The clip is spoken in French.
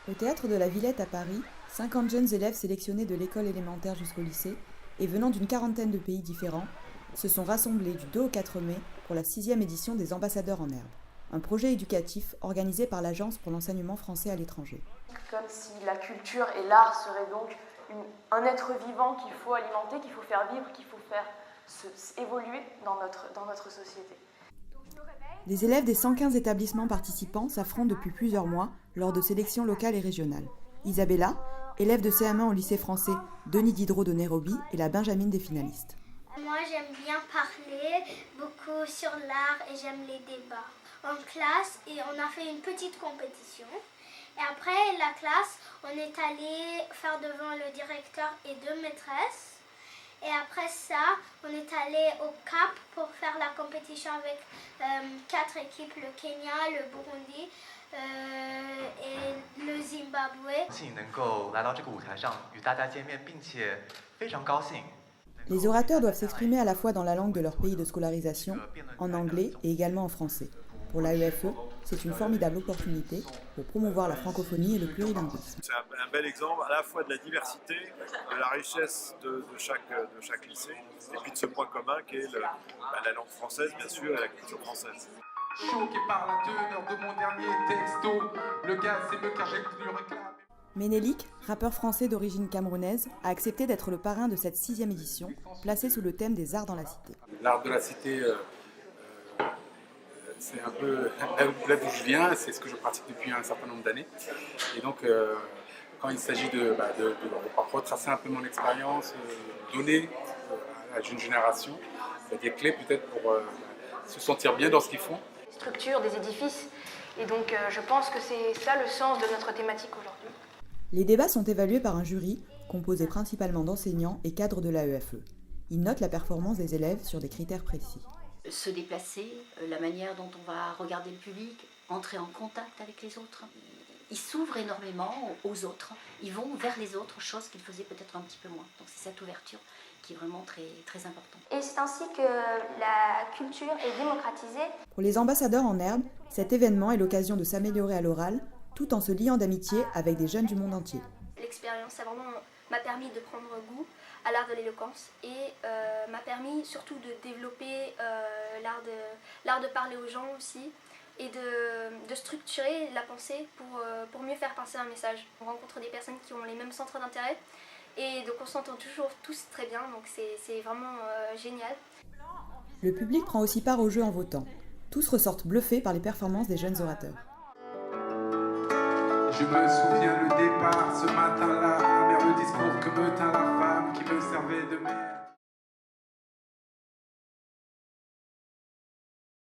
Au théâtre de la Villette à Paris, 50 jeunes élèves sélectionnés de l'école élémentaire jusqu'au lycée et venant d'une quarantaine de pays différents se sont rassemblés du 2 au 4 mai pour la 6e édition des Ambassadeurs en herbe, un projet éducatif organisé par l'Agence pour l'enseignement français à l'étranger. Comme si la culture et l'art seraient donc un être vivant qu'il faut alimenter, qu'il faut faire vivre, qu'il faut faire évoluer dans notre société. Les élèves des 115 établissements participants s'affrontent depuis plusieurs mois lors de sélections locales et régionales. Isabella, élève de CM1 au lycée français Denis Diderot de Nairobi, est la benjamine des finalistes. Moi, j'aime bien parler beaucoup sur l'art et j'aime les débats en classe et on a fait une petite compétition. Et après la classe, on est allé faire devant le directeur et deux maîtresses. Et après ça, on est allé au Cap pour faire la compétition avec 4 équipes, le Kenya, le Burundi et le Zimbabwe. Les orateurs doivent s'exprimer à la fois dans la langue de leur pays de scolarisation, en anglais et également en français. Pour l'AEFE, c'est une formidable opportunité pour promouvoir la francophonie et le plurilinguisme. C'est un bel exemple à la fois de la diversité, de la richesse de chaque lycée, et puis de ce point commun qui est la langue française, bien sûr, et la culture française. Choqué par la teneur de mon dernier texto, le gaz c'est mieux car j'ai tenu réclame. Ménélique, rappeur français d'origine camerounaise, a accepté d'être le parrain de cette 6e édition, placée sous le thème des arts dans la cité. L'art de la cité, c'est un peu là d'où je viens, c'est ce que je pratique depuis un certain nombre d'années. Et donc, quand il s'agit de retracer un peu mon expérience, donner à la jeune génération des clés peut-être pour se sentir bien dans ce qu'ils font. Structure des édifices, et donc je pense que c'est ça le sens de notre thématique aujourd'hui. Les débats sont évalués par un jury, composé principalement d'enseignants et cadres de l'AEFE. Ils notent la performance des élèves sur des critères précis. Se déplacer, la manière dont on va regarder le public, entrer en contact avec les autres. Ils s'ouvrent énormément aux autres, ils vont vers les autres, chose qu'ils faisaient peut-être un petit peu moins. Donc c'est cette ouverture qui est vraiment très, très importante. Et c'est ainsi que la culture est démocratisée. Pour les ambassadeurs en herbe, cet événement est l'occasion de s'améliorer à l'oral, tout en se liant d'amitié avec des jeunes du monde entier. L'expérience m'a permis de prendre goût à l'art de l'éloquence et m'a permis surtout de développer l'art de parler aux gens aussi et de structurer la pensée pour mieux faire passer un message. On rencontre des personnes qui ont les mêmes centres d'intérêt et donc on s'entend toujours tous très bien, donc c'est vraiment génial. Le public prend aussi part au jeu en votant. Tous ressortent bluffés par les performances des jeunes orateurs. Je me souviens le départ ce matin.